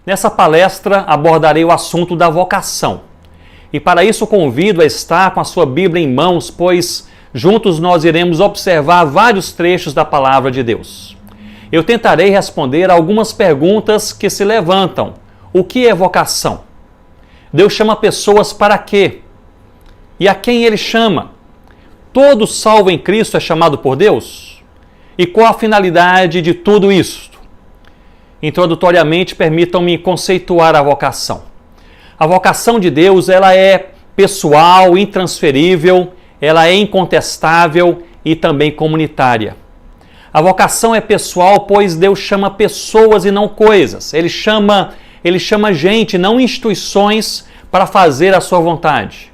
Nessa palestra abordarei o assunto da vocação. E para isso convido a estar com a sua Bíblia em mãos, pois juntos nós iremos observar vários trechos da Palavra de Deus. Eu tentarei responder a algumas perguntas que se levantam. O que é vocação? Deus chama pessoas para quê? E a quem Ele chama? Todo salvo em Cristo é chamado por Deus? E qual a finalidade de tudo isso? Introdutoriamente, permitam-me conceituar a vocação. A vocação de Deus, ela é pessoal, intransferível, ela é incontestável e também comunitária. A vocação é pessoal, pois Deus chama pessoas e não coisas. Ele chama gente, não instituições, para fazer a sua vontade.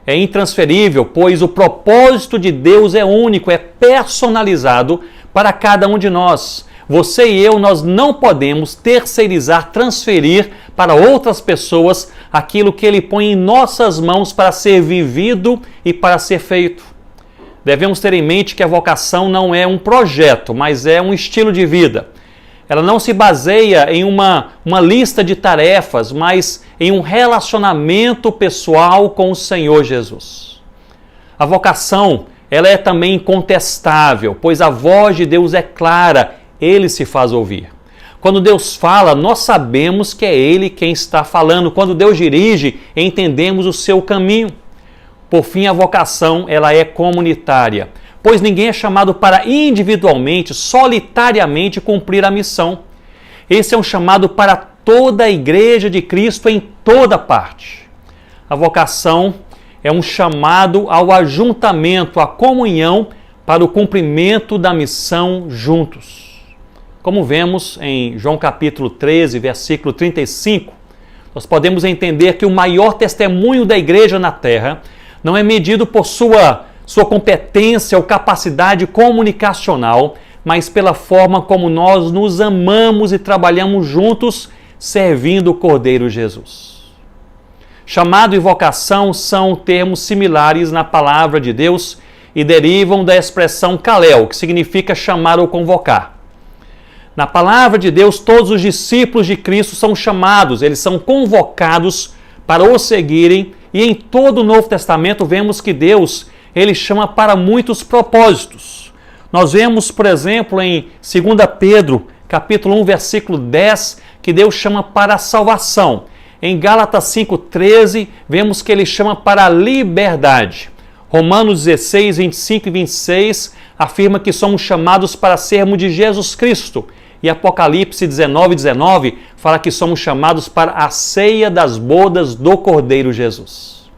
É intransferível, pois o propósito de Deus é único, é personalizado para cada um de nós. Você e eu, nós não podemos terceirizar, transferir para outras pessoas aquilo que Ele põe em nossas mãos para ser vivido e para ser feito. Devemos ter em mente que a vocação não é um projeto, mas é um estilo de vida. Ela não se baseia em uma lista de tarefas, mas em um relacionamento pessoal com o Senhor Jesus. A vocação, ela é também incontestável, pois a voz de Deus é clara, Ele se faz ouvir. Quando Deus fala, nós sabemos que é Ele quem está falando. Quando Deus dirige, entendemos o seu caminho. Por fim, a vocação, ela é comunitária, pois ninguém é chamado para individualmente, solitariamente cumprir a missão. Esse é um chamado para toda a Igreja de Cristo em toda parte. A vocação é um chamado ao ajuntamento, à comunhão para o cumprimento da missão juntos. Como vemos em João capítulo 13, versículo 35, nós podemos entender que o maior testemunho da igreja na terra não é medido por sua competência ou capacidade comunicacional, mas pela forma como nós nos amamos e trabalhamos juntos, servindo o Cordeiro Jesus. Chamado e vocação são termos similares na palavra de Deus e derivam da expressão kaleo, que significa chamar ou convocar. Na palavra de Deus, todos os discípulos de Cristo são chamados, eles são convocados para o seguirem, e em todo o Novo Testamento vemos que Deus, Ele chama para muitos propósitos. Nós vemos, por exemplo, em 2 Pedro, capítulo 1, versículo 10, que Deus chama para a salvação. Em Gálatas 5,13, vemos que Ele chama para a liberdade. Romanos 16, 25 e 26 afirma que somos chamados para sermos de Jesus Cristo. E Apocalipse 19:19 fala que somos chamados para a ceia das bodas do Cordeiro Jesus.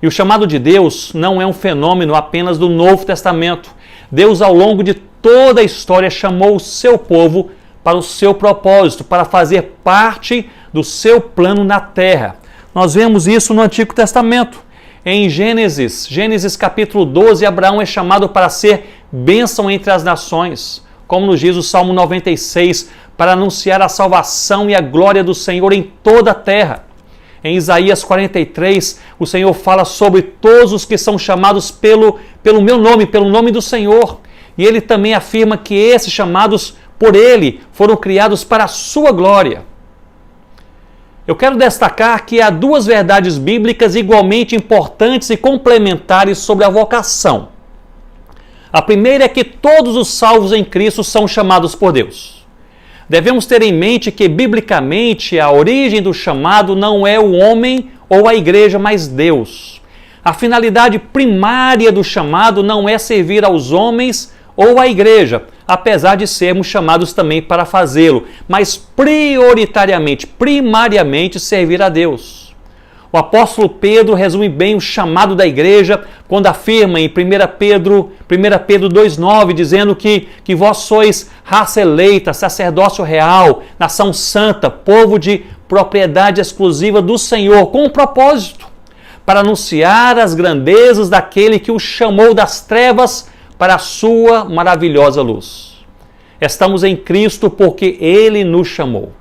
E o chamado de Deus não é um fenômeno apenas do Novo Testamento. Deus, ao longo de toda a história, chamou o seu povo para o seu propósito, para fazer parte do seu plano na terra. Nós vemos isso no Antigo Testamento. Em Gênesis capítulo 12, Abraão é chamado para ser bênção entre as nações, como nos diz o Salmo 96, para anunciar a salvação e a glória do Senhor em toda a terra. Em Isaías 43, o Senhor fala sobre todos os que são chamados pelo meu nome, pelo nome do Senhor. E Ele também afirma que esses chamados por Ele foram criados para a sua glória. Eu quero destacar que há duas verdades bíblicas igualmente importantes e complementares sobre a vocação. A primeira é que todos os salvos em Cristo são chamados por Deus. Devemos ter em mente que, biblicamente, a origem do chamado não é o homem ou a igreja, mas Deus. A finalidade primária do chamado não é servir aos homens ou à igreja, apesar de sermos chamados também para fazê-lo, mas primariamente servir a Deus. O apóstolo Pedro resume bem o chamado da igreja quando afirma em 1 Pedro 2,9, dizendo que vós sois raça eleita, sacerdócio real, nação santa, povo de propriedade exclusiva do Senhor, com um propósito, para anunciar as grandezas daquele que o chamou das trevas para a sua maravilhosa luz. Estamos em Cristo porque Ele nos chamou.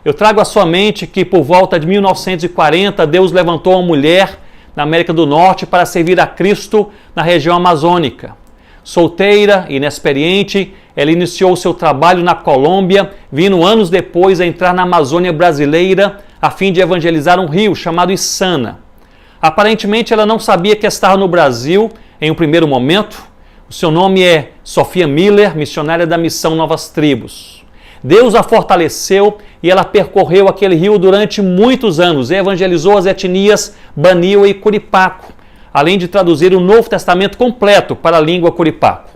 Eu trago à sua mente que por volta de 1940, Deus levantou uma mulher na América do Norte para servir a Cristo na região amazônica. Solteira, inexperiente, ela iniciou seu trabalho na Colômbia, vindo anos depois a entrar na Amazônia brasileira a fim de evangelizar um rio chamado Içana. Aparentemente ela não sabia que estava no Brasil em um primeiro momento. O seu nome é Sofia Miller, missionária da Missão Novas Tribos. Deus a fortaleceu e ela percorreu aquele rio durante muitos anos e evangelizou as etnias Baniwa e Curipaco, além de traduzir o Novo Testamento completo para a língua Curipaco.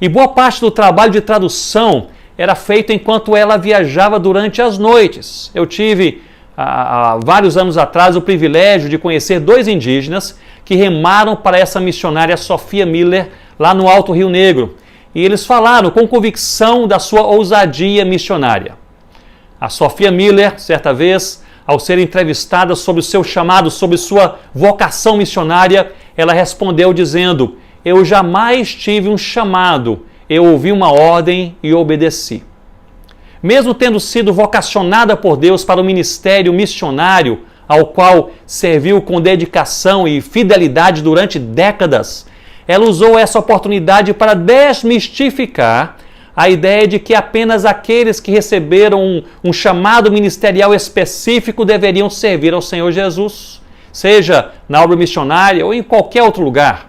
E boa parte do trabalho de tradução era feito enquanto ela viajava durante as noites. Eu tive, há vários anos atrás, o privilégio de conhecer 2 indígenas que remaram para essa missionária Sofia Miller lá no Alto Rio Negro. E eles falaram com convicção da sua ousadia missionária. A Sofia Miller, certa vez, ao ser entrevistada sobre o seu chamado, sobre sua vocação missionária, ela respondeu dizendo: eu jamais tive um chamado, eu ouvi uma ordem e obedeci. Mesmo tendo sido vocacionada por Deus para o ministério missionário, ao qual serviu com dedicação e fidelidade durante décadas, ela usou essa oportunidade para desmistificar a ideia de que apenas aqueles que receberam um chamado ministerial específico deveriam servir ao Senhor Jesus, seja na obra missionária ou em qualquer outro lugar.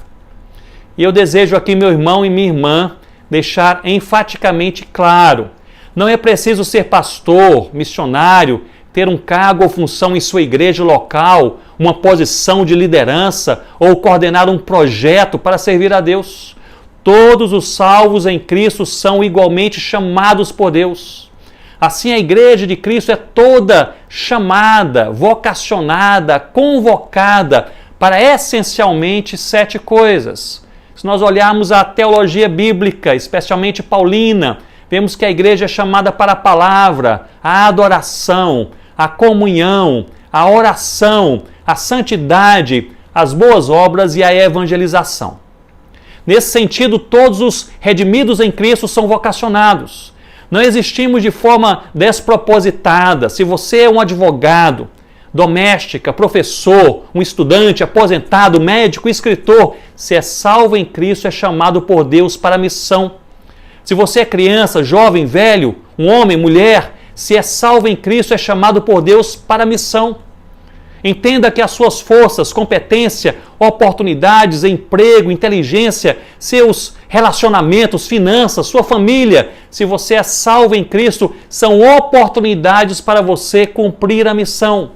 E eu desejo aqui, meu irmão e minha irmã, deixar enfaticamente claro: não é preciso ser pastor, missionário, ter um cargo ou função em sua igreja local, uma posição de liderança ou coordenar um projeto para servir a Deus. Todos os salvos em Cristo são igualmente chamados por Deus. Assim, a igreja de Cristo é toda chamada, vocacionada, convocada para essencialmente 7 coisas. Se nós olharmos a teologia bíblica, especialmente paulina, vemos que a igreja é chamada para a palavra, a adoração, a comunhão, a oração, a santidade, as boas obras e a evangelização. Nesse sentido, todos os redimidos em Cristo são vocacionados. Não existimos de forma despropositada. Se você é um advogado, doméstica, professor, um estudante, aposentado, médico, escritor, se é salvo em Cristo, é chamado por Deus para a missão. Se você é criança, jovem, velho, um homem, mulher, se é salvo em Cristo, é chamado por Deus para a missão. Entenda que as suas forças, competência, oportunidades, emprego, inteligência, seus relacionamentos, finanças, sua família, se você é salvo em Cristo, são oportunidades para você cumprir a missão.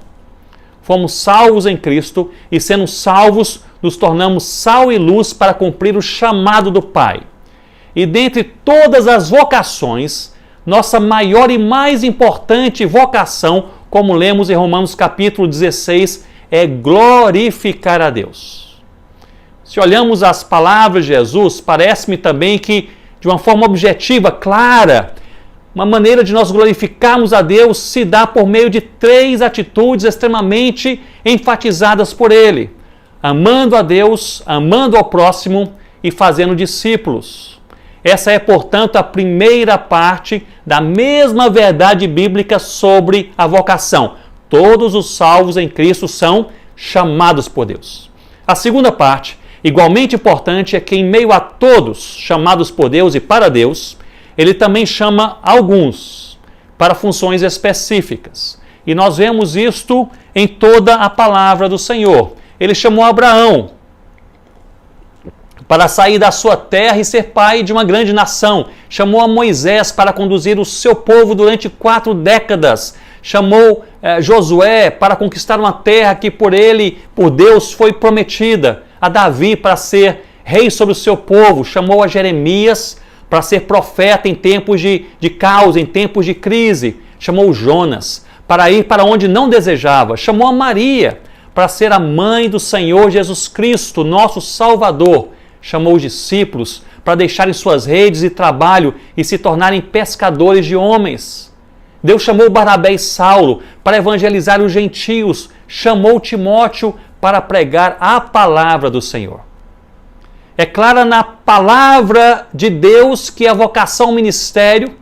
Fomos salvos em Cristo e, sendo salvos, nos tornamos sal e luz para cumprir o chamado do Pai. E dentre todas as vocações, nossa maior e mais importante vocação, como lemos em Romanos capítulo 16, é glorificar a Deus. Se olhamos as palavras de Jesus, parece-me também que, de uma forma objetiva, clara, uma maneira de nós glorificarmos a Deus se dá por meio de 3 atitudes extremamente enfatizadas por Ele: amando a Deus, amando ao próximo e fazendo discípulos. Essa é, portanto, a primeira parte da mesma verdade bíblica sobre a vocação. Todos os salvos em Cristo são chamados por Deus. A segunda parte, igualmente importante, é que em meio a todos chamados por Deus e para Deus, Ele também chama alguns para funções específicas. E nós vemos isto em toda a palavra do Senhor. Ele chamou Abraão para sair da sua terra e ser pai de uma grande nação. Chamou a Moisés para conduzir o seu povo durante 4 décadas. Chamou Josué para conquistar uma terra que por Deus foi prometida. A Davi para ser rei sobre o seu povo. Chamou a Jeremias para ser profeta em tempos de caos, em tempos de crise. Chamou Jonas para ir para onde não desejava. Chamou a Maria para ser a mãe do Senhor Jesus Cristo, nosso Salvador. Chamou os discípulos para deixarem suas redes e trabalho e se tornarem pescadores de homens. Deus chamou Barnabé e Saulo para evangelizar os gentios. Chamou Timóteo para pregar a palavra do Senhor. É clara na palavra de Deus que a vocação ao ministério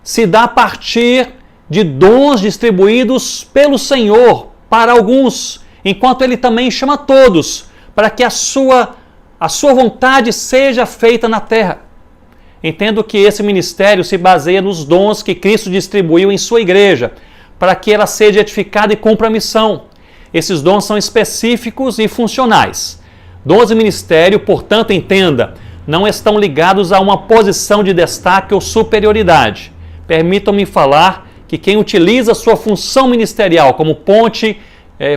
se dá a partir de dons distribuídos pelo Senhor para alguns, enquanto Ele também chama todos para que a sua a sua vontade seja feita na terra. Entendo que esse ministério se baseia nos dons que Cristo distribuiu em sua igreja, para que ela seja edificada e cumpra a missão. Esses dons são específicos e funcionais. Dons de ministério, portanto, entenda, não estão ligados a uma posição de destaque ou superioridade. Permitam-me falar que quem utiliza sua função ministerial como ponte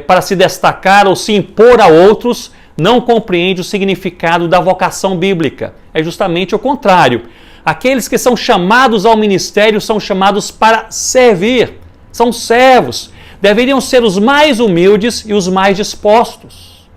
para se destacar ou se impor a outros, não compreende o significado da vocação bíblica. É justamente o contrário. Aqueles que são chamados ao ministério são chamados para servir. São servos. Deveriam ser os mais humildes e os mais dispostos.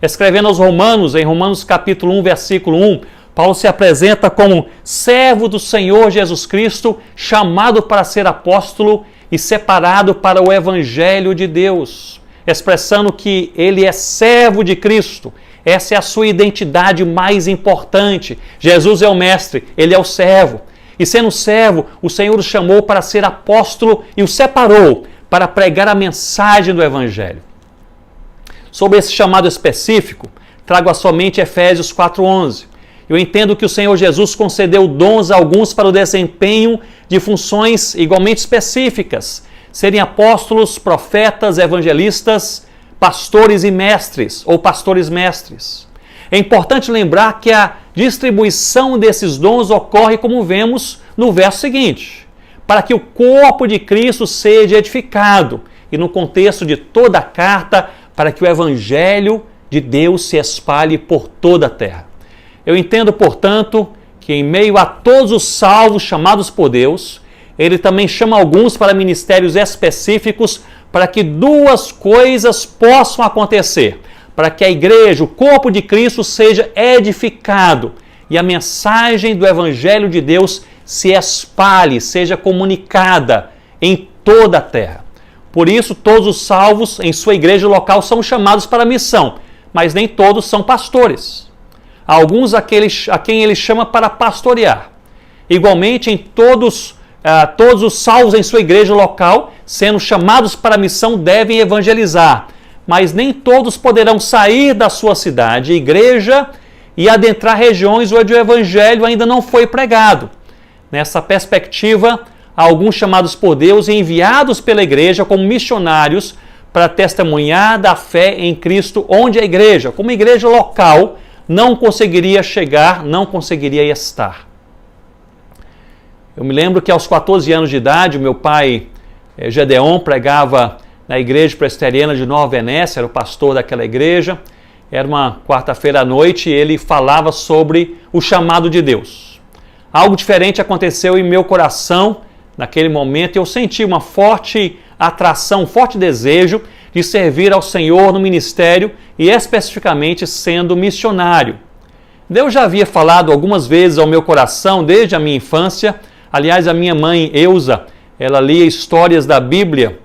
Escrevendo aos Romanos, em Romanos capítulo 1, versículo 1, Paulo se apresenta como servo do Senhor Jesus Cristo, chamado para ser apóstolo e separado para o Evangelho de Deus, expressando que ele é servo de Cristo. Essa é a sua identidade mais importante. Jesus é o mestre, ele é o servo. E sendo servo, o Senhor o chamou para ser apóstolo e o separou para pregar a mensagem do Evangelho. Sobre esse chamado específico, trago somente Efésios 4:11. Eu entendo que o Senhor Jesus concedeu dons a alguns para o desempenho de funções igualmente específicas, serem apóstolos, profetas, evangelistas, pastores e mestres, ou pastores-mestres. É importante lembrar que a distribuição desses dons ocorre como vemos no verso seguinte, para que o corpo de Cristo seja edificado, e no contexto de toda a carta, para que o Evangelho de Deus se espalhe por toda a terra. Eu entendo, portanto, que em meio a todos os salvos chamados por Deus, ele também chama alguns para ministérios específicos para que duas coisas possam acontecer. Para que a igreja, o corpo de Cristo, seja edificado e a mensagem do Evangelho de Deus se espalhe, seja comunicada em toda a terra. Por isso, todos os salvos em sua igreja local são chamados para a missão, mas nem todos são pastores. Há alguns a quem ele chama para pastorear. Igualmente, em todos os salvos em sua igreja local, sendo chamados para a missão, devem evangelizar. Mas nem todos poderão sair da sua cidade, igreja, e adentrar regiões onde o evangelho ainda não foi pregado. Nessa perspectiva, há alguns chamados por Deus e enviados pela igreja como missionários para testemunhar da fé em Cristo, onde a igreja, como igreja local, não conseguiria chegar, não conseguiria estar. Eu me lembro que aos 14 anos de idade, o meu pai, Gedeon, pregava na igreja presbiteriana de Nova Venécia, era o pastor daquela igreja. Era uma quarta-feira à noite e ele falava sobre o chamado de Deus. Algo diferente aconteceu em meu coração naquele momento e eu senti uma forte atração, um forte desejo de servir ao Senhor no ministério e especificamente sendo missionário. Deus já havia falado algumas vezes ao meu coração desde a minha infância. Aliás, a minha mãe, Eusa, ela lia histórias da Bíblia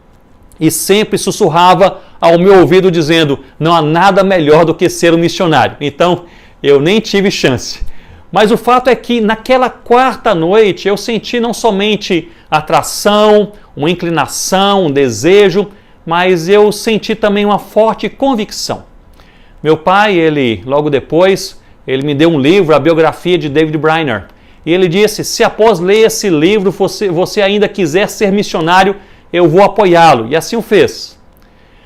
e sempre sussurrava ao meu ouvido dizendo: não há nada melhor do que ser um missionário. Então, eu nem tive chance. Mas o fato é que naquela quarta noite eu senti não somente atração, uma inclinação, um desejo, mas eu senti também uma forte convicção. Meu pai, logo depois, ele me deu um livro, a biografia de David Brainerd. E ele disse: se após ler esse livro você ainda quiser ser missionário, eu vou apoiá-lo. E assim o fez.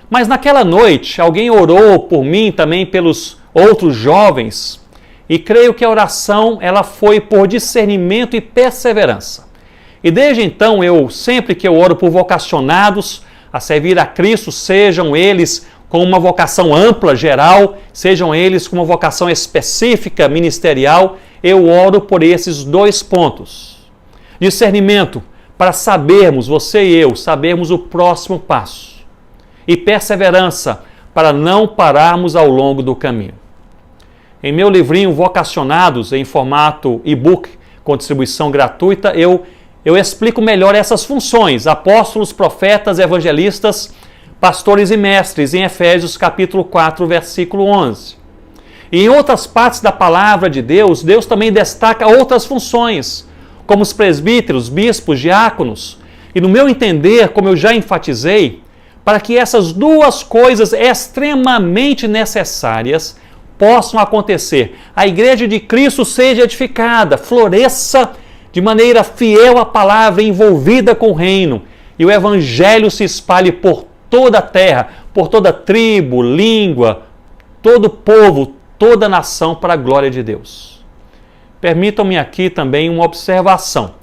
Mas naquela noite, alguém orou por mim, também pelos outros jovens, e creio que a oração ela foi por discernimento e perseverança. E desde então, sempre que eu oro por vocacionados a servir a Cristo, sejam eles com uma vocação ampla, geral, sejam eles com uma vocação específica, ministerial, eu oro por esses dois pontos. Discernimento, para sabermos, você e eu, sabermos o próximo passo. E perseverança, para não pararmos ao longo do caminho. Em meu livrinho Vocacionados, em formato e-book, com distribuição gratuita, eu explico melhor essas funções: apóstolos, profetas, evangelistas, pastores e mestres, em Efésios capítulo 4, versículo 11. E em outras partes da palavra de Deus, Deus também destaca outras funções, como os presbíteros, bispos, diáconos. E no meu entender, como eu já enfatizei, para que essas duas coisas extremamente necessárias possam acontecer. A igreja de Cristo seja edificada, floresça de maneira fiel à palavra, envolvida com o reino, e o evangelho se espalhe por toda a terra, por toda tribo, língua, todo povo, toda nação, para a glória de Deus. Permitam-me aqui também uma observação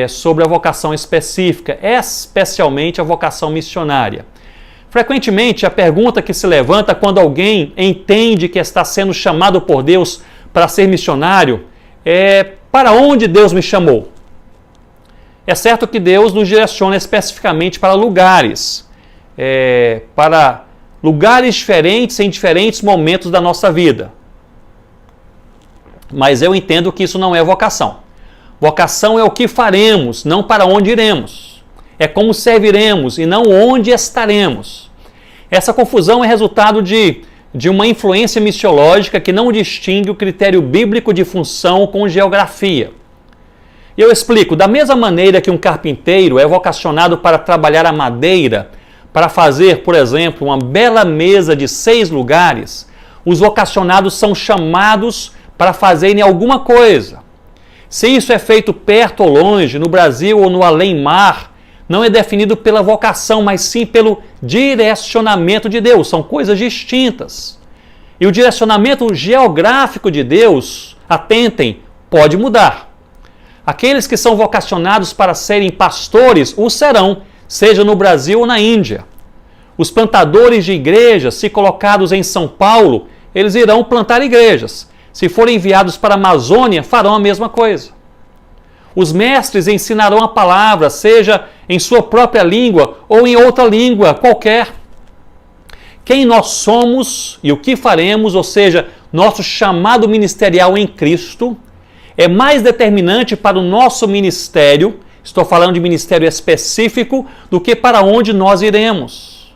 sobre a vocação específica, especialmente a vocação missionária. Frequentemente, a pergunta que se levanta quando alguém entende que está sendo chamado por Deus para ser missionário é: para onde Deus me chamou? É certo que Deus nos direciona especificamente para lugares diferentes em diferentes momentos da nossa vida. Mas eu entendo que isso não é vocação. Vocação é o que faremos, não para onde iremos. É como serviremos e não onde estaremos. Essa confusão é resultado de uma influência missiológica que não distingue o critério bíblico de função com geografia. E eu explico: da mesma maneira que um carpinteiro é vocacionado para trabalhar a madeira, para fazer, por exemplo, uma bela mesa de 6 lugares, os vocacionados são chamados para fazerem alguma coisa. Se isso é feito perto ou longe, no Brasil ou no além-mar, não é definido pela vocação, mas sim pelo direcionamento de Deus. São coisas distintas. E o direcionamento geográfico de Deus, atentem, pode mudar. Aqueles que são vocacionados para serem pastores o serão, seja no Brasil ou na Índia. Os plantadores de igrejas, se colocados em São Paulo, eles irão plantar igrejas. Se forem enviados para a Amazônia, farão a mesma coisa. Os mestres ensinarão a palavra, seja em sua própria língua ou em outra língua qualquer. Quem nós somos e o que faremos, ou seja, nosso chamado ministerial em Cristo, é mais determinante para o nosso ministério, estou falando de ministério específico, do que para onde nós iremos.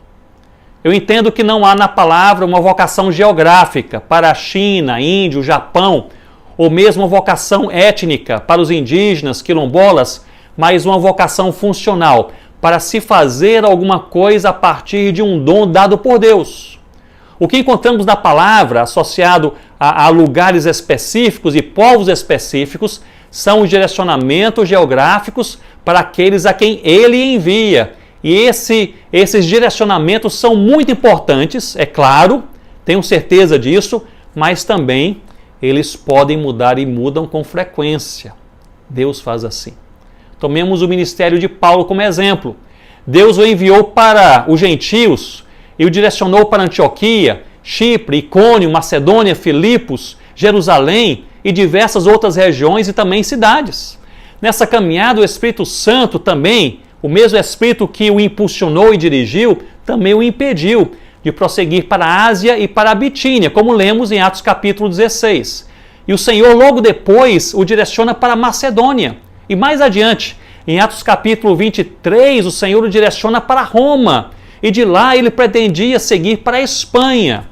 Eu entendo que não há na palavra uma vocação geográfica para a China, Índia, Japão, ou mesmo uma vocação étnica para os indígenas, quilombolas, mas uma vocação funcional, para se fazer alguma coisa a partir de um dom dado por Deus. O que encontramos na palavra, associado a lugares específicos e povos específicos, são os direcionamentos geográficos para aqueles a quem Ele envia. E esses direcionamentos são muito importantes, é claro, tenho certeza disso, mas também eles podem mudar e mudam com frequência. Deus faz assim. Tomemos o ministério de Paulo como exemplo. Deus o enviou para os gentios e o direcionou para Antioquia, Chipre, Icônio, Macedônia, Filipos, Jerusalém e diversas outras regiões e também cidades. Nessa caminhada, o Espírito Santo também, o mesmo Espírito que o impulsionou e dirigiu, também o impediu de prosseguir para a Ásia e para a Bitínia, como lemos em Atos capítulo 16. E o Senhor logo depois o direciona para a Macedônia. E mais adiante, em Atos capítulo 23, o Senhor o direciona para Roma. E de lá ele pretendia seguir para a Espanha.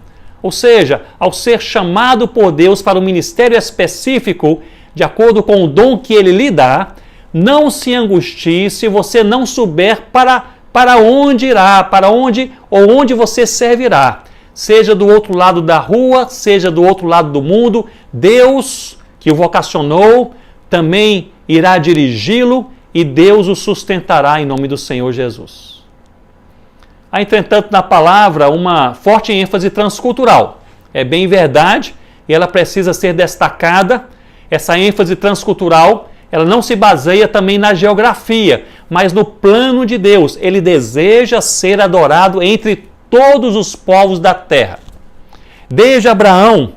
Ou seja, ao ser chamado por Deus para um ministério específico, de acordo com o dom que ele lhe dá, não se angustie se você não souber para onde irá, para onde ou onde você servirá. Seja do outro lado da rua, seja do outro lado do mundo, Deus que o vocacionou também irá dirigi-lo e Deus o sustentará em nome do Senhor Jesus. Há, entretanto, na palavra uma forte ênfase transcultural. É bem verdade e ela precisa ser destacada. Essa ênfase transcultural, ela não se baseia também na geografia, mas no plano de Deus. Ele deseja ser adorado entre todos os povos da terra. Desde Abraão,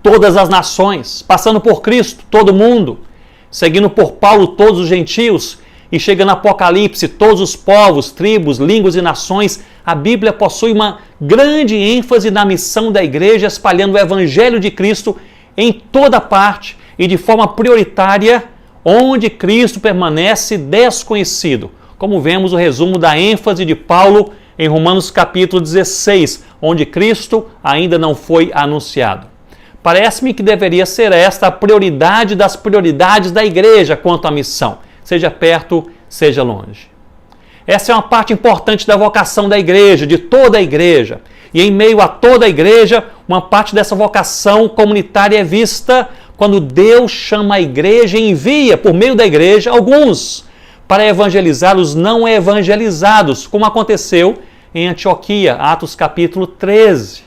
todas as nações, passando por Cristo, todo mundo, seguindo por Paulo, todos os gentios, e chega no Apocalipse, todos os povos, tribos, línguas e nações. A Bíblia possui uma grande ênfase na missão da igreja, espalhando o Evangelho de Cristo em toda parte e de forma prioritária, onde Cristo permanece desconhecido. Como vemos o resumo da ênfase de Paulo em Romanos capítulo 16, onde Cristo ainda não foi anunciado. Parece-me que deveria ser esta a prioridade das prioridades da igreja quanto à missão, seja perto, seja longe. Essa é uma parte importante da vocação da igreja, de toda a igreja. E em meio a toda a igreja, Uma parte dessa vocação comunitária é vista quando Deus chama a igreja e envia, por meio da igreja, alguns para evangelizar os não evangelizados, como aconteceu em Antioquia, Atos capítulo 13.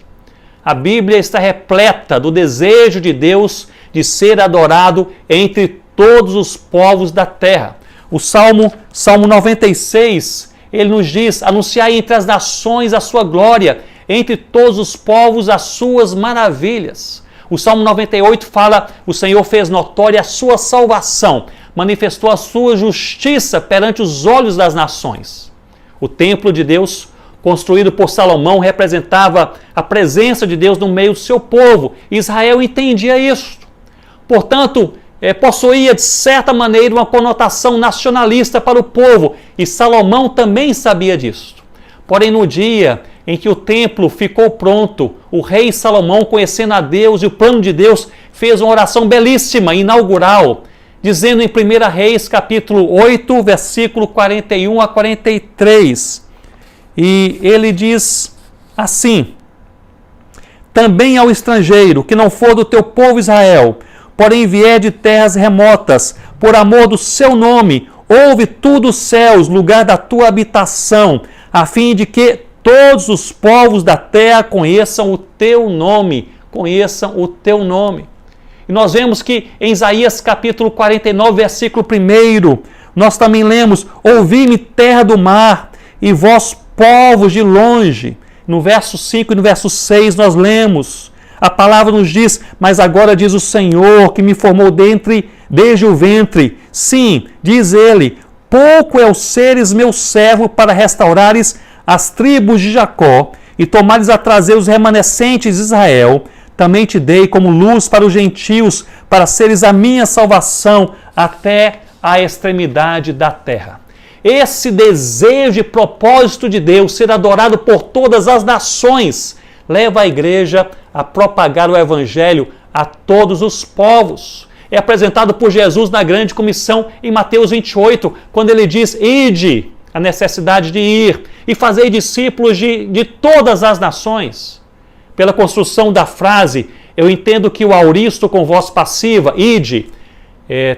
A Bíblia está repleta do desejo de Deus de ser adorado entre todos os povos da terra. O Salmo 96, ele nos diz: anunciai entre as nações a sua glória, entre todos os povos as suas maravilhas. O Salmo 98 fala: o Senhor fez notória a sua salvação, manifestou a sua justiça perante os olhos das nações. O templo de Deus, construído por Salomão, representava a presença de Deus no meio do seu povo. Israel entendia isso. Portanto, possuía de certa maneira uma conotação nacionalista para o povo, e Salomão também sabia disso. Porém, no dia em que o templo ficou pronto, o rei Salomão, conhecendo a Deus e o plano de Deus, fez uma oração belíssima, inaugural, dizendo em 1 Reis, capítulo 8, versículo 41 a 43. E ele diz assim: também ao estrangeiro, que não for do teu povo Israel, porém vier de terras remotas, por amor do seu nome, ouve tu dos céus, lugar da tua habitação, a fim de que todos os povos da terra conheçam o teu nome, E nós vemos que em Isaías capítulo 49, versículo 1, nós também lemos: ouvi-me terra do mar, e vós povos de longe. No verso 5 e no verso 6 nós lemos, a palavra nos diz: mas agora diz o Senhor, que me formou desde o ventre. Sim, diz ele, pouco é o seres meu servo para restaurares as tribos de Jacó e tomares a trazer os remanescentes de Israel. Também te dei como luz para os gentios, para seres a minha salvação até a extremidade da terra. Esse desejo e propósito de Deus, ser adorado por todas as nações, leva a igreja a propagar o evangelho a todos os povos. É apresentado por Jesus na grande comissão em Mateus 28, quando ele diz: ide, a necessidade de ir, e fazei discípulos de todas as nações. Pela construção da frase, eu entendo que o auristo com voz passiva, ide,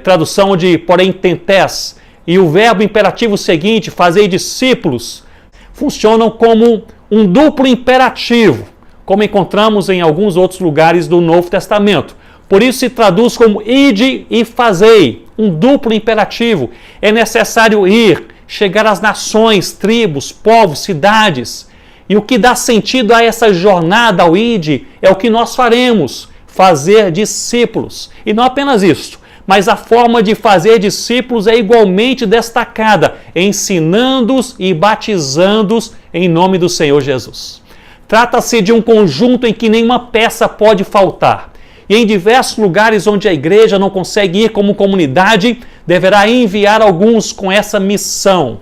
tradução de porém tentés, e o verbo imperativo seguinte, fazei discípulos, funcionam como um duplo imperativo, como encontramos em alguns outros lugares do Novo Testamento. Por isso se traduz como ide e fazei, um duplo imperativo. É necessário ir, chegar às nações, tribos, povos, cidades. E o que dá sentido a essa jornada ao ide é o que nós faremos, fazer discípulos. E não apenas isso, mas a forma de fazer discípulos é igualmente destacada, ensinando-os e batizando-os em nome do Senhor Jesus. Trata-se de um conjunto em que nenhuma peça pode faltar. E em diversos lugares onde a igreja não consegue ir como comunidade, deverá enviar alguns com essa missão.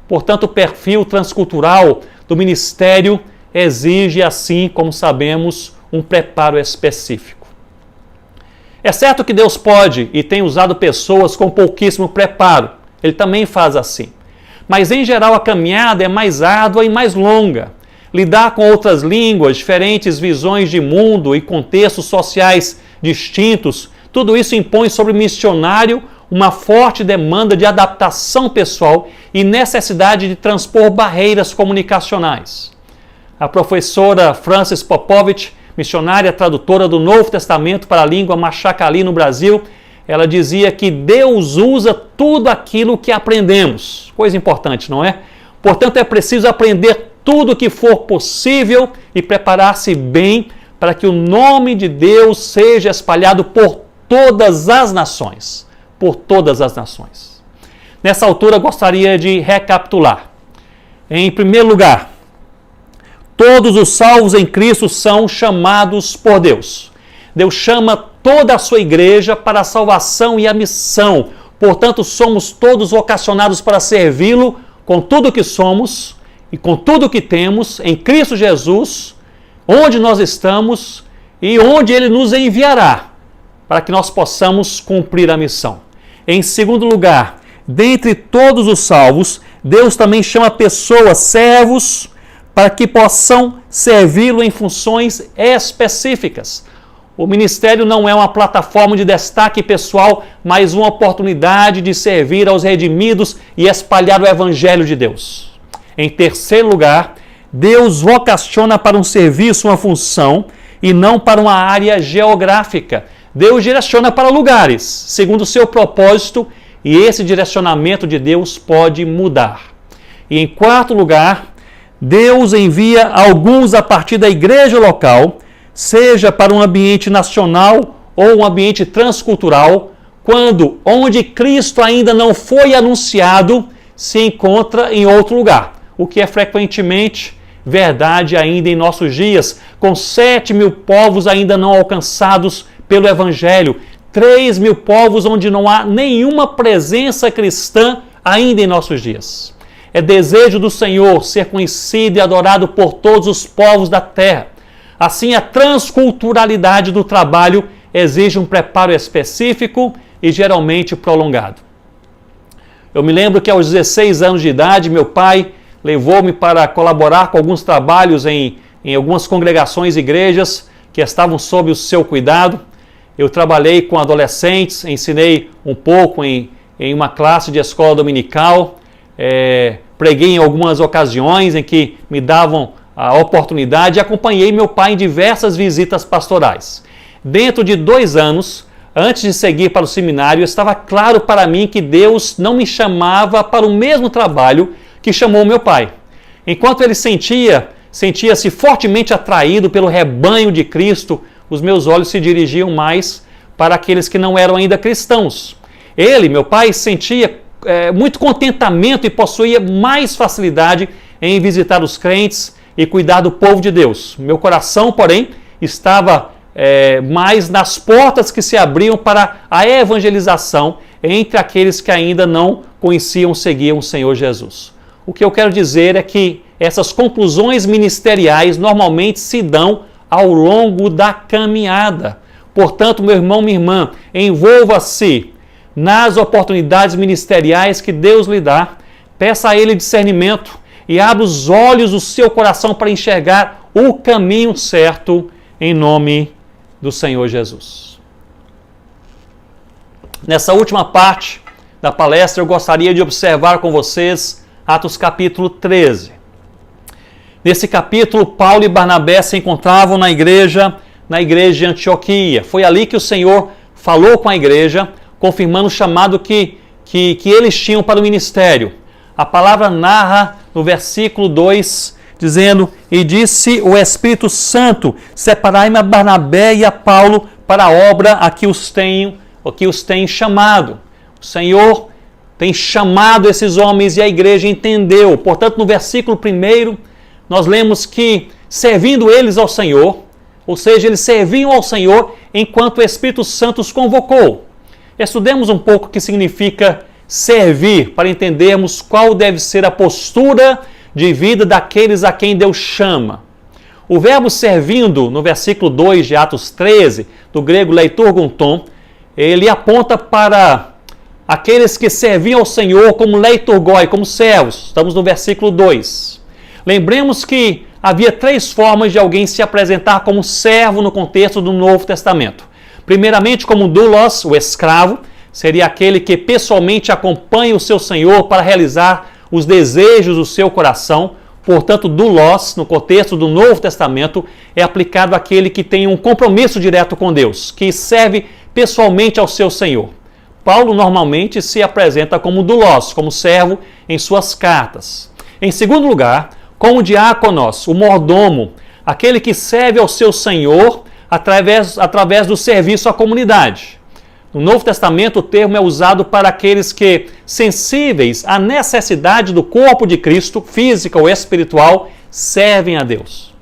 Portanto, o perfil transcultural do ministério exige, assim como sabemos, um preparo específico. É certo que Deus pode e tem usado pessoas com pouquíssimo preparo. Ele também faz assim. Mas, em geral, a caminhada é mais árdua e mais longa. Lidar com outras línguas, diferentes visões de mundo e contextos sociais distintos, tudo isso impõe sobre o missionário uma forte demanda de adaptação pessoal e necessidade de transpor barreiras comunicacionais. A professora Frances Popovich, missionária tradutora do Novo Testamento para a língua machacali no Brasil, ela dizia que Deus usa tudo aquilo que aprendemos. Coisa importante, não é? Portanto, é preciso aprender tudo o que for possível e preparar-se bem para que o nome de Deus seja espalhado por todas as nações. Por todas as nações. Nessa altura, gostaria de recapitular. Em primeiro lugar, todos os salvos em Cristo são chamados por Deus. Deus chama toda a sua igreja para a salvação e a missão. Portanto, somos todos vocacionados para servi-lo com tudo o que somos e com tudo o que temos em Cristo Jesus, onde nós estamos e onde Ele nos enviará, para que nós possamos cumprir a missão. Em segundo lugar, dentre todos os salvos, Deus também chama pessoas, servos, para que possam servi-lo em funções específicas. O ministério não é uma plataforma de destaque pessoal, mas uma oportunidade de servir aos redimidos e espalhar o Evangelho de Deus. Em terceiro lugar, Deus vocaciona para um serviço, uma função, e não para uma área geográfica. Deus direciona para lugares, segundo o seu propósito, e esse direcionamento de Deus pode mudar. E em quarto lugar, Deus envia alguns a partir da igreja local, seja para um ambiente nacional ou um ambiente transcultural, onde Cristo ainda não foi anunciado, se encontra em outro lugar, o que é frequentemente verdade ainda em nossos dias, com 7.000 povos ainda não alcançados pelo Evangelho, 3.000 povos onde não há nenhuma presença cristã ainda em nossos dias. É desejo do Senhor ser conhecido e adorado por todos os povos da terra. Assim, a transculturalidade do trabalho exige um preparo específico e geralmente prolongado. Eu me lembro que aos 16 anos de idade, meu pai levou-me para colaborar com alguns trabalhos em algumas congregações e igrejas que estavam sob o seu cuidado. Eu trabalhei com adolescentes, ensinei um pouco em uma classe de escola dominical, preguei em algumas ocasiões em que me davam a oportunidade e acompanhei meu pai em diversas visitas pastorais. Dentro de 2 anos, antes de seguir para o seminário, estava claro para mim que Deus não me chamava para o mesmo trabalho que chamou meu pai. Enquanto ele sentia-se fortemente atraído pelo rebanho de Cristo, os meus olhos se dirigiam mais para aqueles que não eram ainda cristãos. Meu pai, sentia muito contentamento e possuía mais facilidade em visitar os crentes e cuidar do povo de Deus. Meu coração, porém, estava mais nas portas que se abriam para a evangelização entre aqueles que ainda não conheciam, seguiam o Senhor Jesus. O que eu quero dizer é que essas conclusões ministeriais normalmente se dão ao longo da caminhada. Portanto, meu irmão, minha irmã, envolva-se nas oportunidades ministeriais que Deus lhe dá, peça a Ele discernimento e abra os olhos do seu coração para enxergar o caminho certo em nome do Senhor Jesus. Nessa última parte da palestra, eu gostaria de observar com vocês Atos capítulo 13. Nesse capítulo, Paulo e Barnabé se encontravam na igreja de Antioquia. Foi ali que o Senhor falou com a igreja, confirmando o chamado que eles tinham para o ministério. A palavra narra no versículo 2, dizendo: "E disse o Espírito Santo, separai-me a Barnabé e a Paulo para a obra a que os tenho chamado." O Senhor tem chamado esses homens e a igreja entendeu. Portanto, no versículo 1, nós lemos que, servindo eles ao Senhor, ou seja, eles serviam ao Senhor enquanto o Espírito Santo os convocou. Estudemos um pouco o que significa servir, para entendermos qual deve ser a postura de vida daqueles a quem Deus chama. O verbo servindo, no versículo 2 de Atos 13, do grego leiturgonton, ele aponta para aqueles que serviam ao Senhor como leiturgoi, como servos. Estamos no versículo 2. Lembremos que havia 3 formas de alguém se apresentar como servo no contexto do Novo Testamento. Primeiramente, como doulos, o escravo, seria aquele que pessoalmente acompanha o seu Senhor para realizar os desejos do seu coração. Portanto, doulos, no contexto do Novo Testamento, é aplicado àquele que tem um compromisso direto com Deus, que serve pessoalmente ao seu Senhor. Paulo normalmente se apresenta como doulos, como servo em suas cartas. Em segundo lugar, como diáconos, o mordomo, aquele que serve ao seu Senhor através do serviço à comunidade. No Novo Testamento, o termo é usado para aqueles que, sensíveis à necessidade do corpo de Cristo, física ou espiritual, servem a Deus.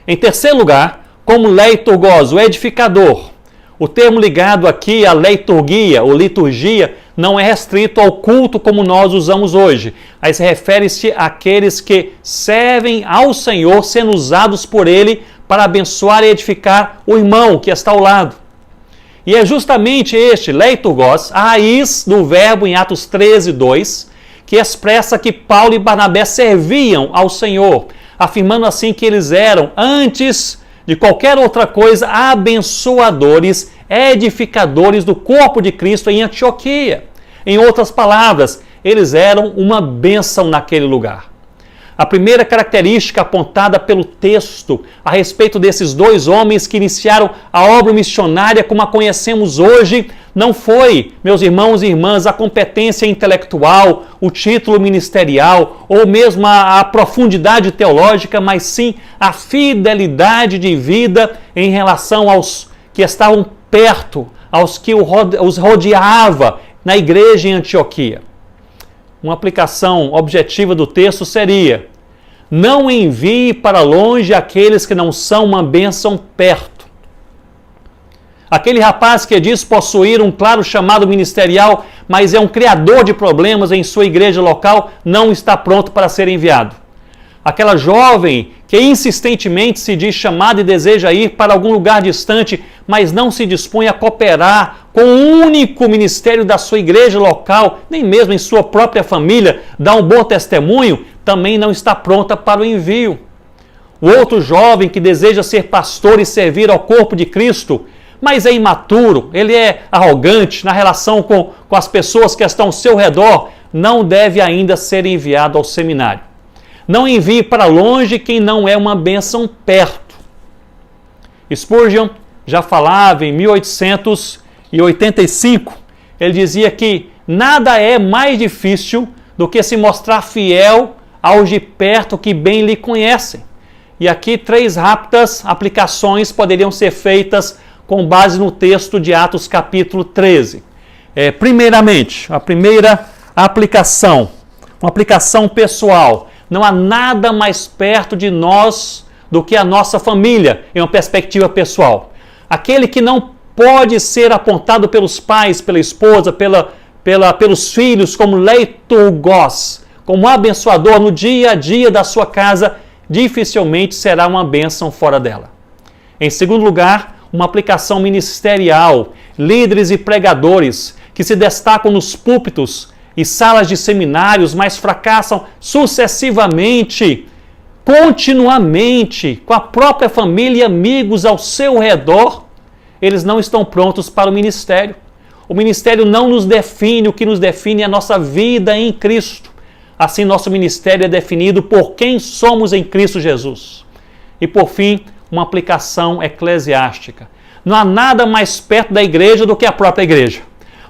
Em terceiro lugar, como leiturgos, o edificador. O termo ligado aqui à liturgia ou liturgia não é restrito ao culto como nós usamos hoje, mas refere-se àqueles que servem ao Senhor, sendo usados por Ele para abençoar e edificar o irmão que está ao lado. E é justamente este leiturgos, a raiz do verbo em Atos 13, 2, que expressa que Paulo e Barnabé serviam ao Senhor. afirmando assim que eles eram, antes de qualquer outra coisa, abençoadores, edificadores do corpo de Cristo em Antioquia. Em outras palavras, eles eram uma bênção naquele lugar. A primeira característica apontada pelo texto a respeito desses dois homens que iniciaram a obra missionária como a conhecemos hoje, não foi, meus irmãos e irmãs, a competência intelectual, o título ministerial ou mesmo a profundidade teológica, mas sim a fidelidade de vida em relação aos que estavam perto, aos que os rodeava na igreja em Antioquia. Uma aplicação objetiva do texto seria: não envie para longe aqueles que não são uma bênção perto. Aquele rapaz que diz possuir um claro chamado ministerial, mas é um criador de problemas em sua igreja local, não está pronto para ser enviado. Aquela jovem que insistentemente se diz chamada e deseja ir para algum lugar distante, mas não se dispõe a cooperar com o único ministério da sua igreja local, nem mesmo em sua própria família, dá um bom testemunho, também não está pronta para o envio. O outro jovem que deseja ser pastor e servir ao corpo de Cristo, mas é imaturo, ele é arrogante na relação com as pessoas que estão ao seu redor, não deve ainda ser enviado ao seminário. Não envie para longe quem não é uma bênção perto. Spurgeon já falava em 1885, ele dizia que nada é mais difícil do que se mostrar fiel aos de perto que bem lhe conhecem. E aqui 3 rápidas aplicações poderiam ser feitas com base no texto de Atos capítulo 13. Primeiramente, a primeira aplicação, uma aplicação pessoal. Não há nada mais perto de nós do que a nossa família, em uma perspectiva pessoal. Aquele que não pode ser apontado pelos pais, pela esposa, pelos filhos como leiturgos, como abençoador no dia a dia da sua casa, dificilmente será uma bênção fora dela. Em segundo lugar, uma aplicação ministerial. Líderes e pregadores que se destacam nos púlpitos e salas de seminários, mas fracassam sucessivamente, continuamente, com a própria família e amigos ao seu redor, eles não estão prontos para o ministério. O ministério não nos define, o que nos define é a nossa vida em Cristo. Assim, nosso ministério é definido por quem somos em Cristo Jesus. E por fim, uma aplicação eclesiástica. Não há nada mais perto da igreja do que a própria igreja.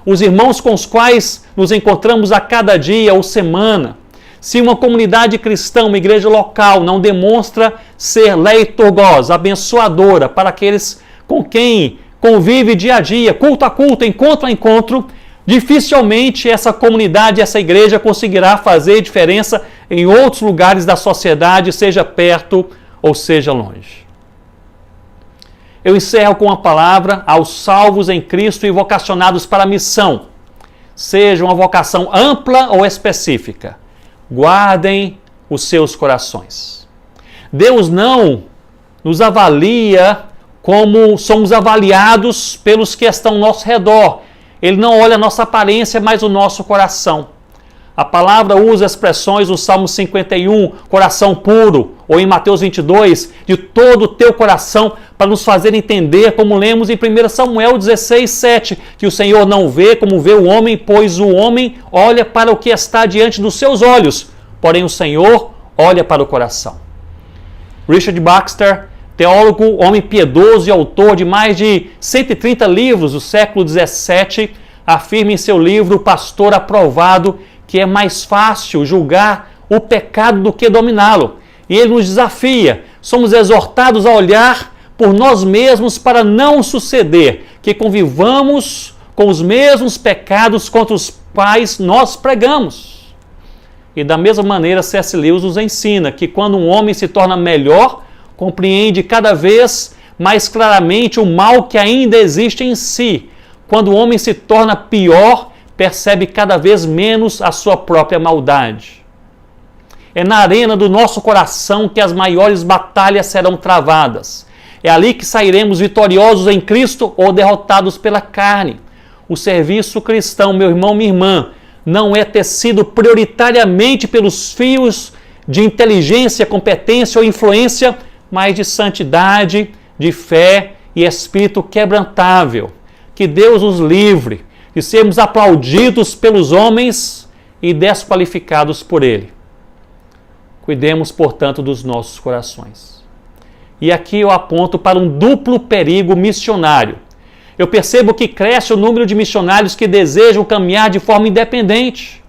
Os irmãos com os quais nos encontramos a cada dia ou semana. Se uma comunidade cristã, uma igreja local, não demonstra ser leiturgos, abençoadora para aqueles com quem convive dia a dia, culto a culto, encontro a encontro, dificilmente essa comunidade, essa igreja conseguirá fazer diferença em outros lugares da sociedade, seja perto ou seja longe. Eu encerro com a palavra aos salvos em Cristo e vocacionados para a missão. Seja uma vocação ampla ou específica, guardem os seus corações. Deus não nos avalia como somos avaliados pelos que estão ao nosso redor. Ele não olha a nossa aparência, mas o nosso coração. A palavra usa expressões no Salmo 51, coração puro, ou em Mateus 22, de todo o teu coração, para nos fazer entender, como lemos em 1 Samuel 16, 7, que o Senhor não vê como vê o homem, pois o homem olha para o que está diante dos seus olhos, porém o Senhor olha para o coração. Richard Baxter, teólogo, homem piedoso e autor de mais de 130 livros do século 17, afirma em seu livro O Pastor Aprovado que é mais fácil julgar o pecado do que dominá-lo. E ele nos desafia, somos exortados a olhar por nós mesmos para não suceder que convivamos com os mesmos pecados contra os quais nós pregamos. E da mesma maneira C.S. Lewis nos ensina que quando um homem se torna melhor, compreende cada vez mais claramente o mal que ainda existe em si. Quando o homem se torna pior, percebe cada vez menos a sua própria maldade. É na arena do nosso coração que as maiores batalhas serão travadas. É ali que sairemos vitoriosos em Cristo ou derrotados pela carne. O serviço cristão, meu irmão, minha irmã, não é tecido prioritariamente pelos fios de inteligência, competência ou influência, mas de santidade, de fé e espírito quebrantável. Que Deus nos livre de sermos aplaudidos pelos homens e desqualificados por Ele. Cuidemos, portanto, dos nossos corações. E aqui eu aponto para um duplo perigo missionário. Eu percebo que cresce o número de missionários que desejam caminhar de forma independente,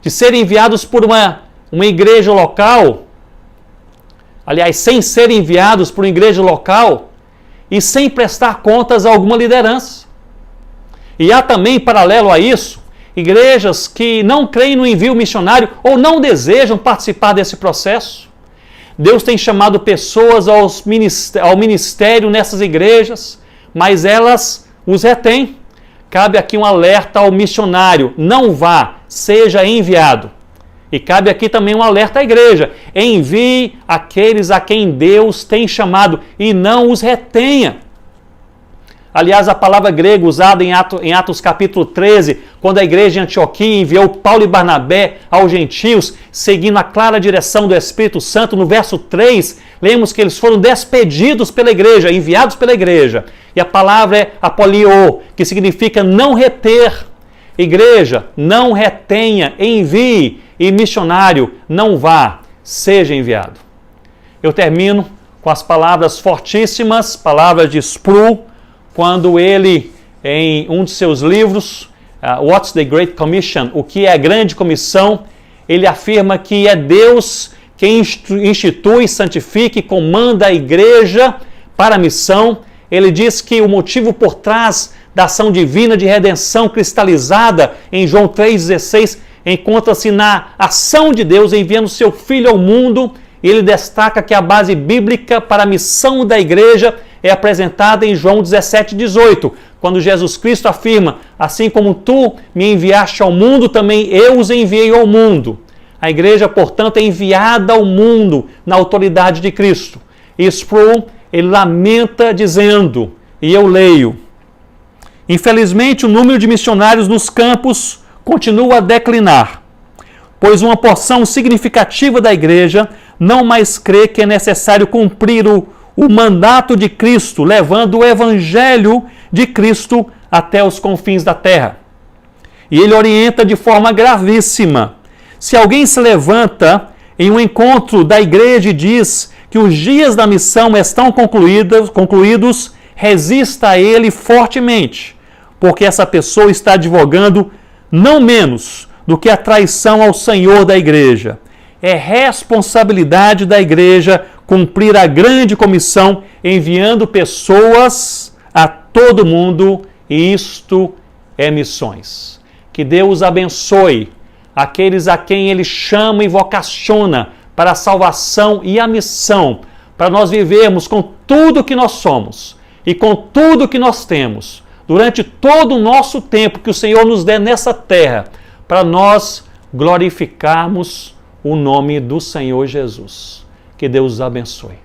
de serem enviados por uma igreja local, aliás, sem serem enviados por uma igreja local e sem prestar contas a alguma liderança. E há também, paralelo a isso, igrejas que não creem no envio missionário ou não desejam participar desse processo. Deus tem chamado pessoas ao ministério nessas igrejas, mas elas os retêm. Cabe aqui um alerta ao missionário: não vá, seja enviado. E cabe aqui também um alerta à igreja: envie aqueles a quem Deus tem chamado e não os retenha. Aliás, a palavra grega usada em Atos capítulo 13, quando a igreja de Antioquia enviou Paulo e Barnabé aos gentios, seguindo a clara direção do Espírito Santo, no verso 3, lemos que eles foram despedidos pela igreja, enviados pela igreja. E a palavra é apolio, que significa não reter. Igreja, não retenha, envie, e missionário, não vá, seja enviado. Eu termino com as palavras fortíssimas, palavras de Sproul, quando ele, em um de seus livros, What's the Great Commission? O que é a grande comissão? Ele afirma que é Deus quem institui, santifica e comanda a igreja para a missão. Ele diz que o motivo por trás da ação divina de redenção cristalizada em João 3,16 encontra-se na ação de Deus enviando seu Filho ao mundo. E ele destaca que a base bíblica para a missão da igreja é apresentada em João 17,18, quando Jesus Cristo afirma: assim como tu me enviaste ao mundo, também eu os enviei ao mundo. A igreja, portanto, é enviada ao mundo na autoridade de Cristo. E Sproul, ele lamenta dizendo, e eu leio: infelizmente o número de missionários nos campos continua a declinar, pois uma porção significativa da igreja não mais crê que é necessário cumprir o mandato de Cristo, levando o evangelho de Cristo até os confins da terra. E ele orienta de forma gravíssima: se alguém se levanta em um encontro da igreja e diz que os dias da missão estão concluídos, resista a ele fortemente, porque essa pessoa está advogando não menos do que a traição ao Senhor da igreja. É responsabilidade da igreja cumprir a grande comissão, enviando pessoas a todo mundo, e isto é missões. Que Deus abençoe aqueles a quem Ele chama e vocaciona para a salvação e a missão, para nós vivermos com tudo que nós somos e com tudo que nós temos, durante todo o nosso tempo que o Senhor nos der nessa terra, para nós glorificarmos o nome do Senhor Jesus. Que Deus os abençoe.